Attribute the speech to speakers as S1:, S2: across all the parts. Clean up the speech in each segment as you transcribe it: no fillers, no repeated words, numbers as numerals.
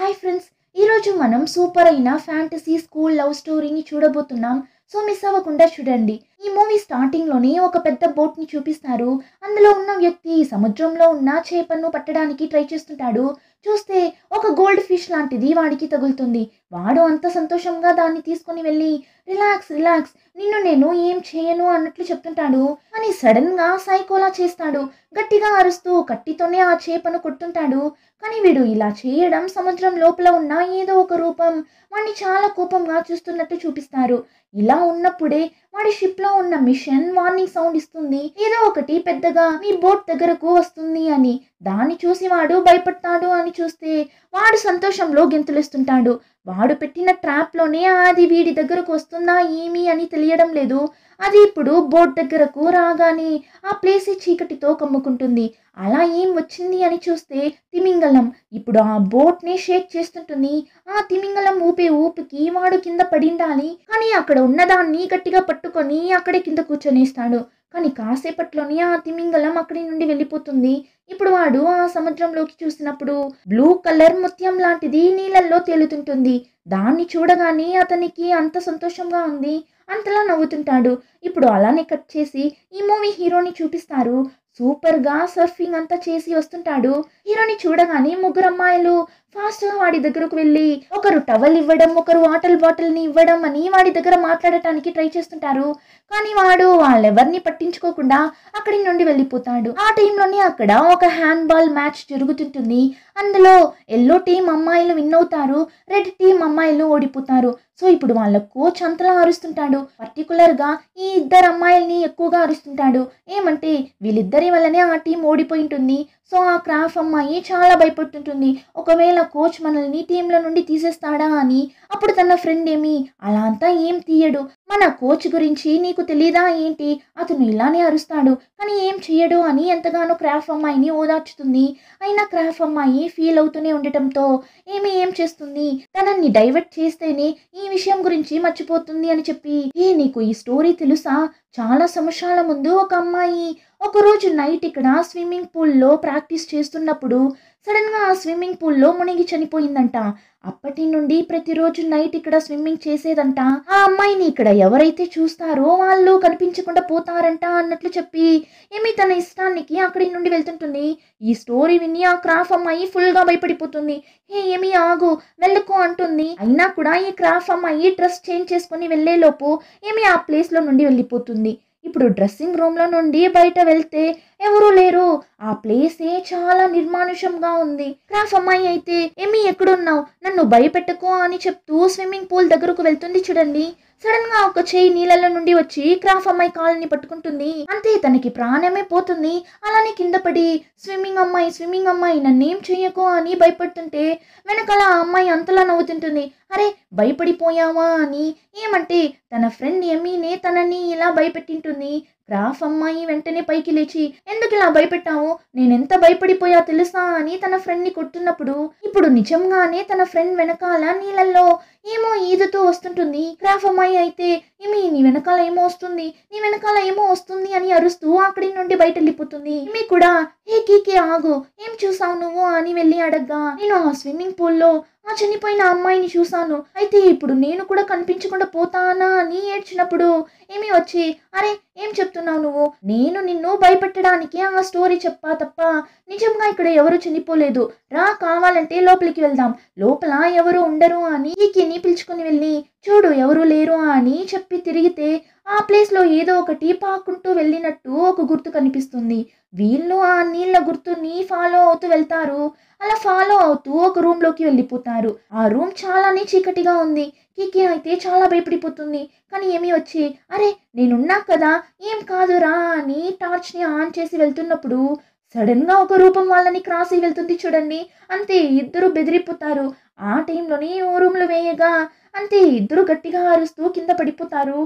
S1: Hi friends, ఈరోజు మనం super అయిన ఫ్యాంటసీ స్కూల్ లవ్ స్టోరీని చూడబోతున్నాం. సో మిస్ అవ్వకుండా చూడండి. ఈ మూవీ స్టార్టింగ్లోనే ఒక పెద్ద బోట్ని చూపిస్తారు. అందులో ఉన్న వ్యక్తి సముద్రంలో ఉన్న చేపను పట్టడానికి ట్రై చేస్తుంటాడు. చూస్తే ఒక గోల్డ్ ఫిష్ లాంటిది వాడికి తగులుతుంది. వాడు అంత సంతోషంగా దాన్ని తీసుకొని వెళ్ళి రిలాక్స్ రిలాక్స్, నిన్ను నేను ఏం చేయను అన్నట్లు చెప్తుంటాడు. అని సడన్గా సైకోలా చేస్తాడు. గట్టిగా అరుస్తూ కట్టితోనే ఆ చేపను కొట్టుంటాడు. కానీ వీడు ఇలా చేయడం సముద్రం లోపల ఉన్న ఏదో ఒక రూపం వాడిని చాలా కోపంగా చూస్తున్నట్టు చూపిస్తారు. ఇలా ఉన్నప్పుడే వాడి షిప్ లో ఉన్న మిషన్ వార్నింగ్ సౌండ్ ఇస్తుంది. ఏదో ఒకటి పెద్దగా మీ బోట్ దగ్గరకు వస్తుంది అని. దాన్ని చూసి వాడు భయపడతాడు. అని చూస్తే వాడు సంతోషంలో గెంతులేస్తుంటాడు. వాడు పెట్టిన ట్రాప్ లోనే అది వీడి దగ్గరకు వస్తుందా ఏమి అని తెలియడం లేదు. అది ఇప్పుడు బోట్ దగ్గరకు రాగానే ఆ ప్లేస్ చీకటితో కమ్ముకుంటుంది. అలా ఏం వచ్చింది అని చూస్తే తిమింగలం ఇప్పుడు ఆ బోట్ ని షేక్ చేస్తుంటుంది. ఆ తిమింగలం ఊపే ఊపికి వాడు కింద పడిండాలి. కానీ అక్కడ ఉన్నదాన్ని గట్టిగా పట్టుకొని అక్కడే కింద కూర్చొనేస్తాడు. కానీ కాసేపట్లోనే ఆ తిమింగలం అక్కడి నుండి వెళ్ళిపోతుంది. ఇప్పుడు వాడు ఆ సముద్రంలోకి చూసినప్పుడు బ్లూ కలర్ ముత్యం లాంటిది నీళ్ళల్లో తేలుతుంటుంది. దాన్ని చూడగానే అతనికి అంత సంతోషంగా ఉంది. అంతలా నవ్వుతుంటాడు. ఇప్పుడు అలానే కట్ చేసి ఈ మూవీ హీరోని చూపిస్తారు. సూపర్ గా సర్ఫింగ్ అంతా చేసి వస్తుంటాడు. హీరోని చూడగానే ముగ్గురు అమ్మాయిలు ఫాస్ట్ గా వాడి దగ్గరకు వెళ్ళి ఒకరు టవల్ ఇవ్వడం, ఒకరు వాటర్ బాటిల్ ని ఇవ్వడం అని వాడి దగ్గర మాట్లాడటానికి ట్రై చేస్తుంటారు. కానీ వాడు వాళ్ళెవరిని పట్టించుకోకుండా అక్కడి నుండి వెళ్ళిపోతాడు. ఆ టైంలోనే అక్కడ ఒక హ్యాండ్ బాల్ మ్యాచ్ జరుగుతుంటుంది. అందులో ఎల్లో టీం అమ్మాయిలు విన్ అవుతారు, రెడ్ టీం అమ్మాయిలు ఓడిపోతారు. సో ఇప్పుడు వాళ్ళ కోచ్ అంతలా అరుస్తుంటాడు. పర్టికులర్ గా ఈ ఇద్దరు అమ్మాయిల్ని ఎక్కువగా అరుస్తుంటాడు. ఏమంటే వీళ్ళిద్దరి వల్లనే ఆ టీం ఓడిపోయి ఉంటుంది. సో ఆ క్రాఫ్ అమ్మాయి చాలా భయపడుతుంటుంది. ఒకవేళ కోచ్ మనల్ని టీంల నుండి తీసేస్తాడా అని. అప్పుడు తన ఫ్రెండ్ ఏమి అలా అంతా ఏం తీయడు, మన కోచ్ గురించి నీకు తెలీదా ఏంటి, అతను ఇలానే అరుస్తాడు కానీ ఏం చెయ్యడు అని ఎంతగానో క్రాఫ్ అమ్మాయిని ఓదార్చుతుంది. అయినా క్రాఫ్ అమ్మాయి ఫీల్ అవుతూనే ఉండటంతో ఏం చేస్తుంది, తనని డైవర్ట్ చేస్తేనే ఈ విషయం గురించి మర్చిపోతుంది అని చెప్పి, నీకు ఈ స్టోరీ తెలుసా, చాలా సంవత్సరాల ముందు ఒక అమ్మాయి ఒకరోజు నైట్ ఇక్కడ స్విమ్మింగ్ పూల్లో ప్రాక్టీస్ చేస్తున్నప్పుడు సడన్ గా ఆ స్విమ్మింగ్ పూల్లో మునిగి చనిపోయిందంట. అప్పటి నుండి ప్రతిరోజు నైట్ ఇక్కడ స్విమ్మింగ్ చేసేదంట. ఆ అమ్మాయిని ఇక్కడ ఎవరైతే చూస్తారో వాళ్ళు కనిపించకుండా పోతారంట అన్నట్లు చెప్పి తన ఇష్టానికి అక్కడి నుండి వెళ్తుంటుంది. ఈ స్టోరీ విని ఆ క్రాఫ్ అమ్మాయి ఫుల్ గా భయపడిపోతుంది. ఆగు వెళ్ళకు అంటుంది. అయినా కూడా ఈ క్రాఫ్ అమ్మాయి డ్రెస్ చేంజ్ చేసుకుని వెళ్లేలోపు ఆ ప్లేస్ లో నుండి వెళ్ళిపోతుంది. ఇప్పుడు డ్రెస్సింగ్ రూమ్ లో నుండి బయట వెళ్తే ఎవరూ లేరు. ఆ ప్లేసే చాలా నిర్మానుషంగా ఉంది. క్రాఫ్ అమ్మాయి అయితే ఎక్కడున్నావు, నన్ను భయపెట్టకు అని చెప్తూ స్విమ్మింగ్ పూల్ దగ్గరకు వెళ్తుంది. చూడండి, సడన్ గా ఒక చెయ్యి నీళ్ళలో నుండి వచ్చి క్రాఫ్ అమ్మాయి కాళ్ళని పట్టుకుంటుంది. అంతే, తనకి ప్రాణమే పోతుంది. అలానే కింద పడి స్విమ్మింగ్ అమ్మాయి నన్నేం చెయ్యకు అని భయపడుతుంటే వెనకాల ఆ అమ్మాయి అంతలా నవ్వుతుంటుంది. అరే భయపడిపోయావా అని. ఏమంటే తన ఫ్రెండ్ ఎమీనే తనని ఇలా భయపెట్టింటుంది. క్రాఫ్ అమ్మాయి వెంటనే పైకి లేచి ఎందుకు ఇలా భయపెట్టావు, నేనెంత భయపడిపోయా తెలుసా అని తన ఫ్రెండ్ ని కొడుతున్నప్పుడు ఇప్పుడు నిజంగానే తన ఫ్రెండ్ వెనకాల నీళ్ళల్లో ఈదుతూ వస్తుంటుంది. క్రాఫ్ అమ్మాయి అయితే నీ వెనకాల ఏమో వస్తుంది అని అరుస్తూ అక్కడి నుండి బయట వెళ్ళిపోతుంది. కూడా కీకి ఆగు, ఏం చూసావు నువ్వు అని వెళ్ళి అడగ్గా, నేను ఆ స్విమ్మింగ్ పూల్లో ఆ చనిపోయిన అమ్మాయిని చూశాను. అయితే ఇప్పుడు నేను కూడా కనిపించకుండా పోతానా అని ఏడ్చినప్పుడు వచ్చి, అరే ఏం చెప్తున్నావు నువ్వు, నేను నిన్ను భయపెట్టడానికి ఆ స్టోరీ చెప్పా తప్ప నిజంగా ఇక్కడ ఎవరు చనిపోలేదు, రా కావాలంటే లోపలికి వెళ్దాం, లోపల ఎవరు ఉండరు అని కీకిని పిలుచుకుని వెళ్ళి చూడు ఎవరు లేరు అని చెప్పి తిరిగితే ఆ ప్లేస్ లో ఏదో ఒకటి పాక్కుంటూ వెళ్ళినట్టు ఒక గుర్తు కనిపిస్తుంది. వీళ్ళు ఆ నీళ్ళ గుర్తుని ఫాలో అవుతూ వెళ్తారు. అలా ఫాలో అవుతూ ఒక రూమ్ లోకి వెళ్ళిపోతారు. ఆ రూమ్ చాలానే చీకటిగా ఉంది. కీకి అయితే చాలా భయపడిపోతుంది. కానీ వచ్చి, అరే నేనున్నా కదా ఏం కాదురా అని టార్చ్ ని ఆన్ చేసి వెళ్తున్నప్పుడు సడన్ గా ఒక రూపం వాళ్ళని క్రాస్ అయి వెళ్తుంది. చూడండి, అంతే ఇద్దరు బెదిరిపోతారు. ఆ టైంలోని ఓ రూమ్ లో వేయగా అంతే ఇద్దరు గట్టిగా అరుస్తూ కింద పడిపోతారు.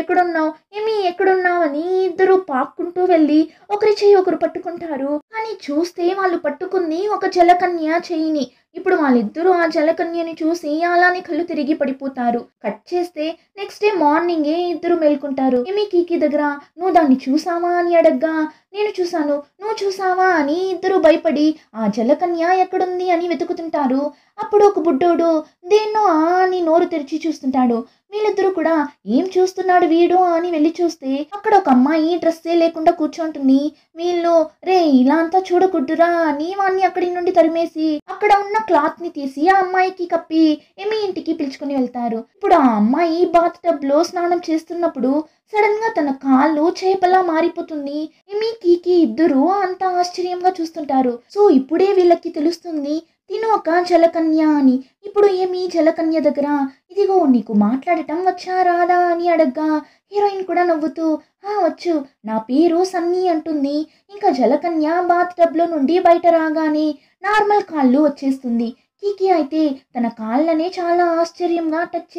S1: ఎక్కడున్నావు అని ఇద్దరు పాక్కుంటూ వెళ్ళి ఒకరి చెయ్యి ఒకరు పట్టుకుంటారు. కానీ చూస్తే వాళ్ళు పట్టుకుంది ఒక జలకన్య చెయ్యిని. ఇప్పుడు వాళ్ళిద్దరూ ఆ జలకన్యని చూసి అలానే కళ్ళు తిరిగి పడిపోతారు. కట్ చేస్తే నెక్స్ట్ డే మార్నింగే ఇద్దరు మేల్కుంటారు. కీకి దగ్గర నువ్వు దాన్ని చూసావా అని అడగ్గా, నేను చూసాను, నువ్వు చూసావా అని ఇద్దరు భయపడి ఆ జలకన్య ఎక్కడుంది అని వెతుకుతుంటారు. అప్పుడు ఒక బుడ్డోడు దేన్నో అని నోరు తెరిచి చూస్తుంటాడు. వీళ్ళిద్దరూ కూడా ఏం చూస్తున్నాడు వీడు అని వెళ్ళి చూస్తే అక్కడ ఒక అమ్మాయి డ్రెస్సే లేకుండా కూర్చుంటుంది. వీళ్ళు రే ఇలా అంతా చూడకూడదురా అని వాణ్ణి అక్కడి నుండి తరిమేసి అక్కడ ఉన్న క్లాత్ ని తీసి ఆ అమ్మాయికి కప్పి ఏమి ఇంటికి పిలుచుకుని వెళ్తారు. ఇప్పుడు ఆ అమ్మాయి బాత్ టబ్ లో స్నానం చేస్తున్నప్పుడు సడన్ గా తన కాళ్ళు చేపలా మారిపోతుంది. ఏమి కీకి ఇద్దరు అంత ఆశ్చర్యంగా చూస్తుంటారు. సో ఇప్పుడే వీళ్ళకి తెలుస్తుంది తిను ఒక జలకన్య అని. ఇప్పుడు ఏమి జలకన్య దగ్గర ఇదిగో నీకు మాట్లాడటం వచ్చా రాదా అని అడగ్గా హీరోయిన్ కూడా నవ్వుతూ వచ్చు, నా పేరు సన్నీ అంటుంది. ఇంకా జలకన్య బాత్ టబ్లో నుండి బయట రాగానే నార్మల్ కాళ్ళు వచ్చేస్తుంది. కీకి అయితే తన కాళ్ళనే చాలా ఆశ్చర్యంగా టచ్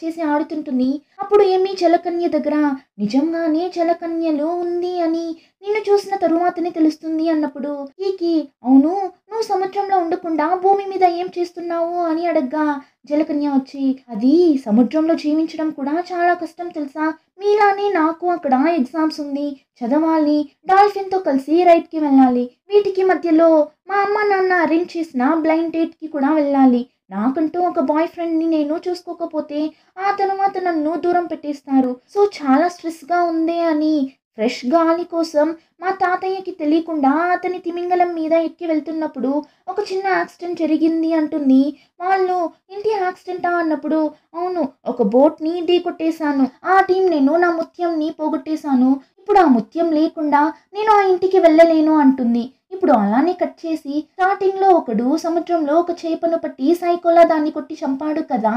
S1: చేసి ఆడుతుంటుంది. అప్పుడు ఏమీ జలకన్య దగ్గర నిజంగానే జలకన్యలు ఉంది అని నిన్ను చూసిన తరువాతనే తెలుస్తుంది అన్నప్పుడు కీకి అవును నువ్వు సముద్రంలో ఉండకుండా భూమి మీద ఏం చేస్తున్నావు అని అడగ్గా జలకన్య వచ్చి అది సముద్రంలో జీవించడం కూడా చాలా కష్టం తెలుసా, మీలానే నాకు అక్కడ ఎగ్జామ్స్ ఉంది, చదవాలి, డాల్ఫిన్ తో కలిసి రైడ్ కి వెళ్ళాలి, వీటికి మధ్యలో మా అమ్మ నాన్న అరేంజ్ చేసిన బ్లైండ్ డేట్ కి కూడా వెళ్ళాలి, నాకంటూ ఒక బాయ్ ఫ్రెండ్ ని నేను చూసుకోకపోతే ఆ తర్వాత నన్ను దూరం పెట్టేస్తారు, సో చాలా స్ట్రెస్ గా ఉంది అని ఫ్రెష్ గాలి కోసం మా తాతయ్యకి తెలియకుండా అతని తిమింగలం మీద ఎక్కి వెళ్తున్నప్పుడు ఒక చిన్న యాక్సిడెంట్ జరిగింది అంటుంది. వాళ్ళు ఇంటి యాక్సిడెంటా అన్నప్పుడు అవును ఒక బోట్ని ఢీ కొట్టేశాను, ఆ టీం నేను నా ముత్యంని పోగొట్టేశాను, ఇప్పుడు ఆ ముత్యం లేకుండా నేను ఆ ఇంటికి వెళ్ళలేను అంటుంది. ఇప్పుడు అలానే కట్ చేసి స్టార్టింగ్ లో ఒకడు సముద్రంలో ఒక చేపను పట్టి సైకోలా దాన్ని కొట్టి చంపాడు కదా,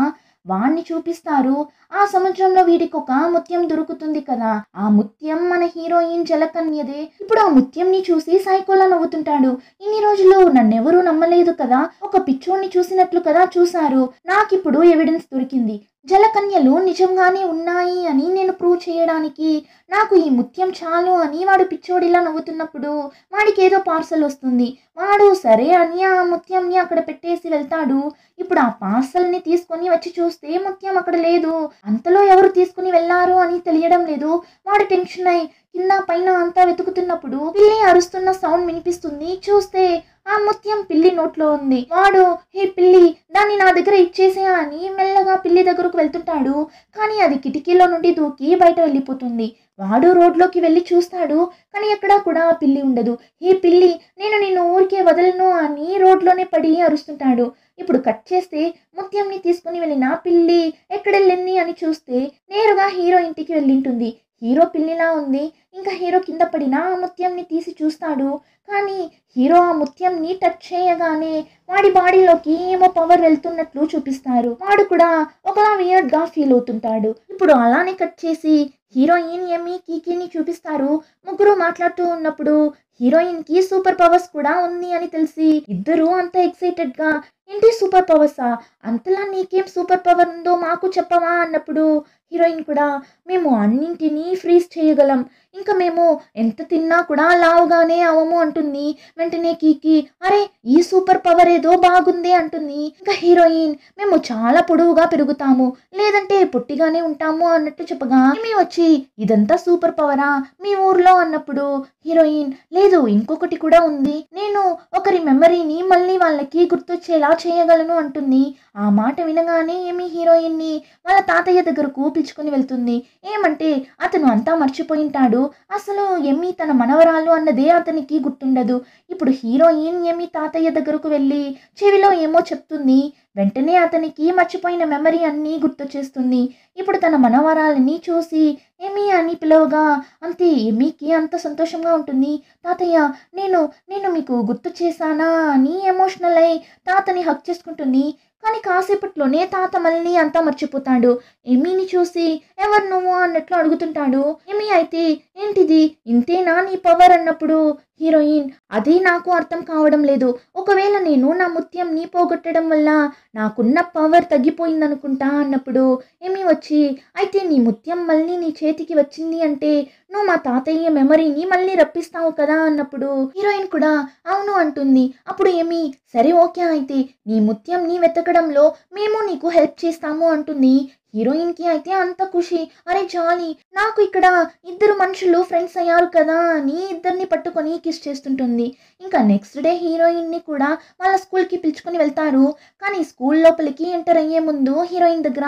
S1: వాణ్ణి చూపిస్తారు. ఆ సముద్రంలో వీడికి ఒక ముత్యం దొరుకుతుంది కదా, ఆ ముత్యం మన హీరోయిన్ జలకన్యదే. ఇప్పుడు ఆ ముత్యంని చూసి సైకోలా నవ్వుతుంటాడు. ఇన్ని రోజులు నన్నెవరూ నమ్మలేదు కదా, ఒక పిచ్చోడిని చూసినట్లు కదా చూశారు, నాకిప్పుడు ఎవిడెన్స్ దొరికింది, జలకన్యలు నిజంగానే ఉన్నాయి అని నేను ప్రూవ్ చేయడానికి నాకు ఈ ముత్యం చాలు అని వాడు పిచ్చోడిలా నవ్వుతున్నప్పుడు వాడికి ఏదో పార్సల్ వస్తుంది. వాడు సరే అని ఆ ముత్యంని అక్కడ పెట్టేసి వెళ్తాడు. ఇప్పుడు ఆ పార్సల్ని తీసుకొని వచ్చి చూస్తే ముత్యం అక్కడ లేదు. అంతలో ఎవరు తీసుకుని వెళ్ళారు అని తెలియడం లేదు. వాడు టెన్షన్ అయి కింద పైన అంతా వెతుకుతున్నప్పుడు పిల్లి అరుస్తున్న సౌండ్ వినిపిస్తుంది. చూస్తే ఆ ముత్యం పిల్లి నోట్లో ఉంది. వాడు హే పిల్లి దాన్ని నా దగ్గర ఇచ్చేసే అని మెల్లగా పిల్లి దగ్గరకు వెళ్తుంటాడు. కానీ అది కిటికీలో నుండి దూకి బయట వెళ్ళిపోతుంది. వాడు రోడ్లోకి వెళ్ళి చూస్తాడు, కానీ ఎక్కడా కూడా పిల్లి ఉండదు. హే పిల్లి నేను నిన్ను ఊరికే వదలను అని రోడ్లోనే పడి అరుస్తుంటాడు. ఇప్పుడు కట్ చేస్తే ముత్యంని తీసుకుని వెళ్ళిన పిల్లి ఎక్కడెళ్ళింది అని చూస్తే నేరుగా హీరో ఇంటికి వెళ్ళింటుంది. హీరో పిల్లిలా ఉంది. ఇంకా హీరో కింద పడిన ఆ ముత్యంని తీసి చూస్తాడు. కానీ హీరో ఆ ముత్యంని టచ్ చేయగానే వాడి బాడీలోకి ఏమో పవర్ వెళ్తున్నట్లు చూపిస్తారు. వాడు కూడా ఒకలా వియర్డ్ గా ఫీల్ అవుతుంటాడు. ఇప్పుడు అలానే కట్ చేసి హీరోయిన్ ఏమి కీకీని చూపిస్తారు. ముగ్గురు మాట్లాడుతూ ఉన్నప్పుడు హీరోయిన్ కి సూపర్ పవర్స్ కూడా ఉంది అని తెలిసి ఇద్దరు అంత ఎక్సైటెడ్ గా ఏంటి సూపర్ పవర్సా, అంతలా నీకేం సూపర్ పవర్ ఉందో మాకు చెప్పవా అన్నప్పుడు హీరోయిన్ కూడా మేము అన్నింటినీ ఫ్రీజ్ చేయగలం, ఇంకా మేము ఎంత తిన్నా కూడా లావుగానే అవము అంటుంది. వెంటనే కీకి అరే ఈ సూపర్ పవర్ ఏదో బాగుంది అంటుంది. ఇంకా హీరోయిన్ మేము చాలా పొడవుగా పెరుగుతాము లేదంటే పొట్టిగానే ఉంటాము అన్నట్టు చెప్పగా ఏమి వచ్చి ఇదంతా సూపర్ పవరా మీ ఊర్లో అన్నప్పుడు హీరోయిన్ లేదు ఇంకొకటి కూడా ఉంది, నేను ఒకరి మెమరీని మళ్ళీ వాళ్ళకి గుర్తొచ్చేలా చేయగలను అంటుంది. ఆ మాట వినగానే ఏమి హీరోయిన్ ని వాళ్ళ తాతయ్య దగ్గరకు పిలుచుకుని వెళ్తుంది. ఏమంటే అతను అంతా మర్చిపోయింటాడు, అసలు ఎమ్మి తన మనవరాలు అన్నదే అతనికి గుర్తుండదు. ఇప్పుడు హీరోయిన్ ఎమ్మి తాతయ్య దగ్గరకు వెళ్ళి చెవిలో ఏమో చెప్తుంది. వెంటనే అతనికి మర్చిపోయిన మెమరీ అన్నీ గుర్తొచ్చేస్తుంది. ఇప్పుడు తన మనవరాలని చూసి ఏమి అని పిలవగా అంతే ఎమ్మికి అంత సంతోషంగా ఉంటుంది. తాతయ్య నేను నేను మీకు గుర్తు చేశానా అని ఎమోషనల్ అయి తాతని హక్ చేసుకుంటుంది. కానీ కాసేపట్లోనే తాత మళ్ళీ అంతా మర్చిపోతాడు. ఎమ్మీని చూసి ఎవరు నువ్వు అన్నట్లు అడుగుతుంటాడు. ఎమ్మీ అయితే ఏంటిది ఇంతేనా నీ పవర్ అన్నప్పుడు హీరోయిన్ అది నాకు అర్థం కావడం లేదు, ఒకవేళ నేను నా ముత్యంని పోగొట్టడం వల్ల నాకున్న పవర్ తగ్గిపోయిందనుకుంటా అన్నప్పుడు ఏమి వచ్చి అయితే నీ ముత్యం మళ్ళీ నీ చేతికి వచ్చింది అంటే నువ్వు మా తాతయ్య మెమరీని మళ్ళీ రప్పిస్తావు కదా అన్నప్పుడు హీరోయిన్ కూడా అవును అంటుంది. అప్పుడు ఏమి సరే ఓకే అయితే నీ ముత్యంని వెతకడంలో మేము నీకు హెల్ప్ చేస్తాము అంటుంది. హీరోయిన్కి అయితే అంత ఖుషి. అరే జాలీ, నాకు ఇక్కడ ఇద్దరు మనుషులు ఫ్రెండ్స్ అయ్యారు కదా అని ఇద్దరిని పట్టుకొని కిస్ చేస్తుంటుంది. ఇంకా నెక్స్ట్ డే హీరోయిన్ని కూడా వాళ్ళ స్కూల్కి పిలుచుకొని వెళ్తారు. కానీ స్కూల్ లోపలికి ఎంటర్ అయ్యే ముందు హీరోయిన్ దగ్గర,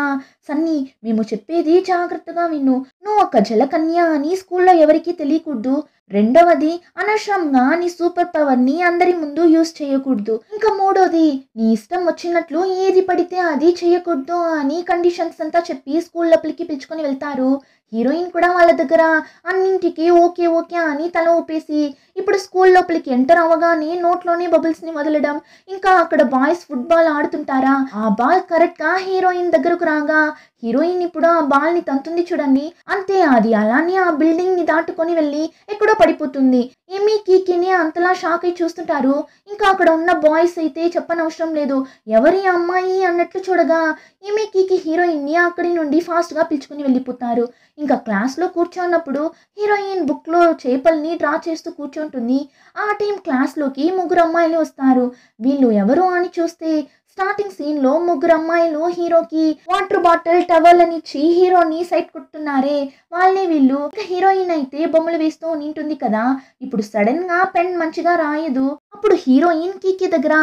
S1: సన్నీ మేము చెప్పేది జాగ్రత్తగా విను, నువ్వు ఒక జలకన్య అని స్కూల్లో ఎవరికీ తెలియకూడదు. రెండవది, అనవసరంగా నీ సూపర్ పవర్ని అందరి ముందు యూస్ చేయకూడదు. ఇంకా మూడోది, నీ ఇష్టం వచ్చినట్లు ఏది పడితే అది చేయకూడదు అని కండిషన్స్ అంతా చెప్పి స్కూల్ లోపలికి పిలుచుకొని వెళ్తారు. హీరోయిన్ కూడా వాళ్ళ దగ్గర అన్నింటికి ఓకే ఓకే అని తల ఊపేసి ఇప్పుడు స్కూల్ లోపలికి ఎంటర్ అవ్వగానే నోట్లోనే బబుల్స్ని వదలడం, ఇంకా అక్కడ బాయ్స్ ఫుట్బాల్ ఆడుతుంటారా, ఆ బాల్ కరెక్ట్గా హీరోయిన్ దగ్గరకు రాగా హీరోయిన్ ఇప్పుడు ఆ బాల్ని తంతుంది చూడండి. అంతే, అది అలానే ఆ బిల్డింగ్ని దాటుకొని వెళ్ళి ఎక్కడో పడిపోతుంది. ఏమీ కీకిని అంతలా షాక్ అయి చూస్తుంటారు. ఇంకా అక్కడ ఉన్న బాయ్స్ అయితే చెప్పనవసరం లేదు, ఎవరి అమ్మాయి అన్నట్లు చూడగా ఏమీ కీకి హీరోయిన్ని అక్కడి నుండి ఫాస్ట్గా పిలుచుకుని వెళ్ళిపోతారు. ఇంకా క్లాస్లో కూర్చున్నప్పుడు హీరోయిన్ బుక్లో చేపల్ని డ్రా చేస్తూ కూర్చుంటుంది. ఆ టైం క్లాస్లోకి ముగ్గురు అమ్మాయిలు వస్తారు. వీళ్ళు ఎవరు అని చూస్తే స్టార్టింగ్ సీన్లో ముగ్గురు అమ్మాయిలు హీరోకి వాటర్ బాటిల్ టవల్ అని ఇచ్చి హీరోని సైట్ కొట్టున్నారే, వాళ్ళే వీళ్ళు. ఇంకా హీరోయిన్ అయితే బొమ్మలు వేస్తూ ఉంటుంది కదా, ఇప్పుడు సడన్గా పెన్ మంచిగా రాయదు. అప్పుడు హీరోయిన్ కీకి దగ్గర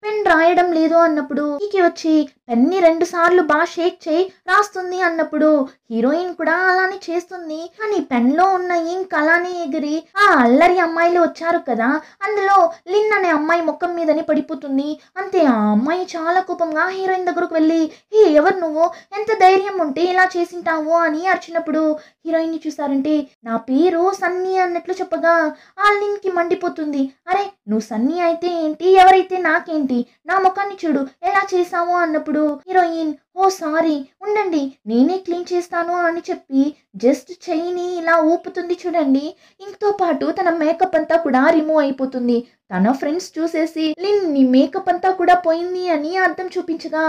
S1: పెన్ రాయడం లేదు అన్నప్పుడు కీకి వచ్చి పెన్ని 2 సార్లు బాగా షేక్ చేయి రాస్తుంది అన్నప్పుడు హీరోయిన్ కూడా అలానే చేస్తుంది. కానీ పెన్లో ఉన్న ఇంక్ అలానే ఎగిరి ఆ అల్లరి అమ్మాయిలు వచ్చారు కదా, అందులో లిన్ అనే అమ్మాయి ముఖం మీదని పడిపోతుంది. అంతే, ఆ అమ్మాయి చాలా కోపంగా హీరోయిన్ దగ్గరకు వెళ్ళి, హే ఎవరు నువ్వు, ఎంత ధైర్యం ఉంటే ఇలా చేసింటావు అని అరిచినప్పుడు హీరోయిన్ని చూసారంటే నా పేరు సన్నీ అన్నట్లు చెప్పగా ఆ లిన్కి మండిపోతుంది. అరే నువ్వు సన్నీ అయితే ఏంటి, ఎవరైతే నాకేంటి, నా ముఖాన్ని చూడు ఎలా చేసావు అన్నప్పుడు హీరోయిన్, ఓ సారీ ఉండండి నేనే క్లీన్ చేస్తాను అని చెప్పి జస్ట్ చెయ్యిని ఇలా ఊపుతుంది చూడండి. ఇంకతో పాటు తన మేకప్ అంతా కూడా రిమూవ్ అయిపోతుంది. తన ఫ్రెండ్స్ చూసేసి లిన్ నీ మేకప్ అంతా కూడా పోయింది అని అర్థం చూపించగా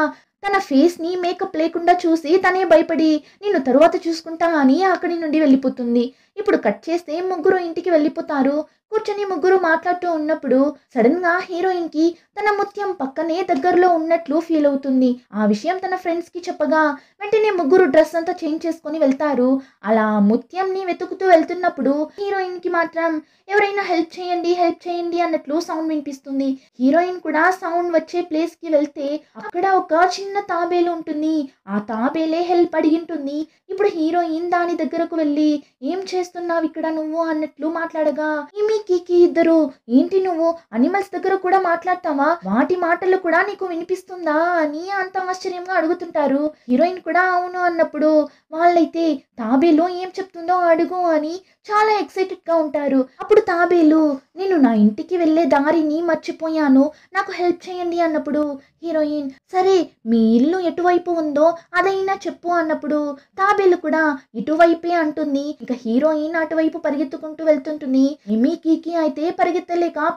S1: తన ఫేస్ని మేకప్ లేకుండా చూసి తనే భయపడి నేను తరువాత చూసుకుంటా అని అక్కడి నుండి వెళ్ళిపోతుంది. ఇప్పుడు కట్ చేస్తే ముగ్గురు ఇంటికి వెళ్ళిపోతారు. కూర్చొని ముగ్గురు మాట్లాడుతూ ఉన్నప్పుడు సడన్గా హీరోయిన్కి తన ముత్యం పక్కనే దగ్గరలో ఉన్నట్లు ఫీల్ అవుతుంది. ఆ విషయం తన ఫ్రెండ్స్కి చెప్పగా వెంటనే ముగ్గురు డ్రెస్ అంతా చేంజ్ చేసుకొని వెళ్తారు. అలా ముత్యంని వెతుకుతూ వెళ్తున్నప్పుడు హీరోయిన్కి మాత్రం ఎవరైనా హెల్ప్ చేయండి అన్నట్లు సౌండ్ వినిపిస్తుంది. హీరోయిన్ కూడా సౌండ్ వచ్చే ప్లేస్కి వెళ్తే అక్కడ ఒక చిన్న తాబేలు ఉంటుంది. ఆ తాబేలే హెల్ప్ అడిగింటుంది. ఇప్పుడు హీరోయిన్ దాని దగ్గరకు వెళ్ళి ఏం చేస్తున్నావు ఇక్కడ నువ్వు అన్నట్లు మాట్లాడగా ఈమె కీకి ఇద్దరు, ఏంటి నువ్వు అనిమల్స్ దగ్గర కూడా మాట్లాడతావా, వాటి మాటలు కూడా నీకు వినిపిస్తుందా అని అంత ఆశ్చర్యంగా అడుగుతుంటారు. హీరోయిన్ కూడా అవును అన్నప్పుడు వాళ్ళైతే తాబేలు ఏం చెప్తుందో అడుగు అని చాలా ఎక్సైటెడ్గా ఉంటారు. అప్పుడు తాబేలు, నేను నా ఇంటికి వెళ్ళే దారిని మర్చిపోయాను, నాకు హెల్ప్ చేయండి అన్నప్పుడు హీరోయిన్, సరే మీ ఇల్లు ఎటువైపు ఉందో అదైనా చెప్పు అన్నప్పుడు తాబేలు కూడా ఇటువైపే అంటుంది. ఇంకా హీరోయిన్ అటువైపు పరిగెత్తుకుంటూ వెళ్తుంటుంది. ఏమీ కీకి అయితే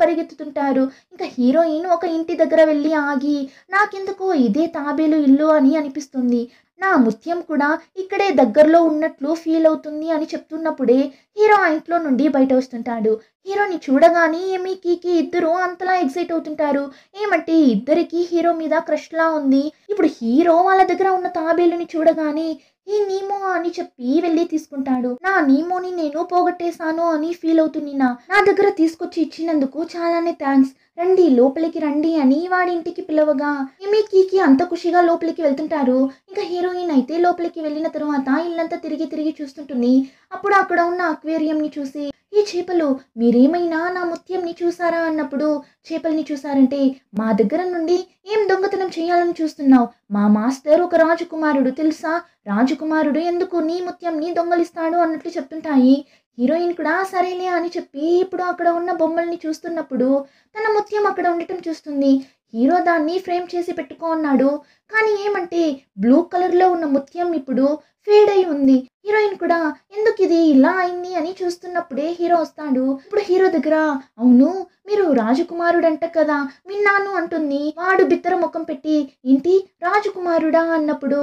S1: పరిగెత్తుతుంటారు. ఇంకా హీరోయిన్ ఒక ఇంటి దగ్గర వెళ్ళి ఆగి నాకెందుకో ఇదే తాబేలు ఇల్లు అని అనిపిస్తుంది, నా ముత్యం కూడా ఇక్కడే దగ్గరలో ఉన్నట్లు ఫీల్ అవుతుంది అని చెప్తున్నప్పుడే హీరో ఆ ఇంట్లో నుండి బయట వస్తుంటాడు. హీరోని చూడగానే ఏమీ కీకి ఇద్దరు అంతలా ఎక్సైట్ అవుతుంటారు. ఏమంటే ఇద్దరికి హీరో మీద క్రష్ లా ఉంది. ఇప్పుడు హీరో వాళ్ళ దగ్గర ఉన్న తాబేలుని చూడగానే ఈ నీమో అని చెప్పి వెళ్ళి తీసుకుంటాడు. నా నీమోని నేను పోగొట్టేశాను అని ఫీల్ అవుతుంది. నా దగ్గర తీసుకొచ్చి ఇచ్చినందుకు చాలానే థ్యాంక్స్, రండి లోపలికి రండి అని వాడి ఇంటికి పిలవగా ఏమీ కీకి అంత ఖుషిగా లోపలికి వెళ్తుంటారు. ఇంకా హీరోయిన్ అయితే లోపలికి వెళ్ళిన తర్వాత ఇల్లంతా తిరిగి చూస్తుంటుంది. అప్పుడు అక్కడ ఉన్న అక్వేరియంని చూసి, ఈ చేపలు మీరేమైనా నా ముత్యంని చూసారా అన్నప్పుడు చేపల్ని చూసారంటే మా దగ్గర నుండి ఏం దొంగతనం చేయాలని చూస్తున్నావు, మా మాస్టర్ ఒక రాజకుమారుడు తెలుసా, రాజకుమారుడు ఎందుకు నీ ముత్యంని దొంగలిస్తాడు అన్నట్లు చెప్తుంటాయి. హీరోయిన్ కూడా సరేలే అని చెప్పి ఇప్పుడు అక్కడ ఉన్న బొమ్మల్ని చూస్తున్నప్పుడు తన ముత్యం అక్కడ ఉండటం చూస్తుంది. హీరో దాన్ని ఫ్రేమ్ చేసి పెట్టుకున్నాడు. కానీ ఏమంటే బ్లూ కలర్లో ఉన్న ముత్యం ఇప్పుడు ఫేడ్ అయి ఉంది. హీరోయిన్ కూడా ఎందుకు ఇది ఇలా అయింది అని చూస్తున్నప్పుడే హీరో వస్తాడు. ఇప్పుడు హీరో దగ్గర, అవును మీరు రాజకుమారుడు అంట కదా, విన్నాను అంటుంది. వాడు బిత్తర ముఖం పెట్టి ఏంటి రాజకుమారుడా అన్నప్పుడు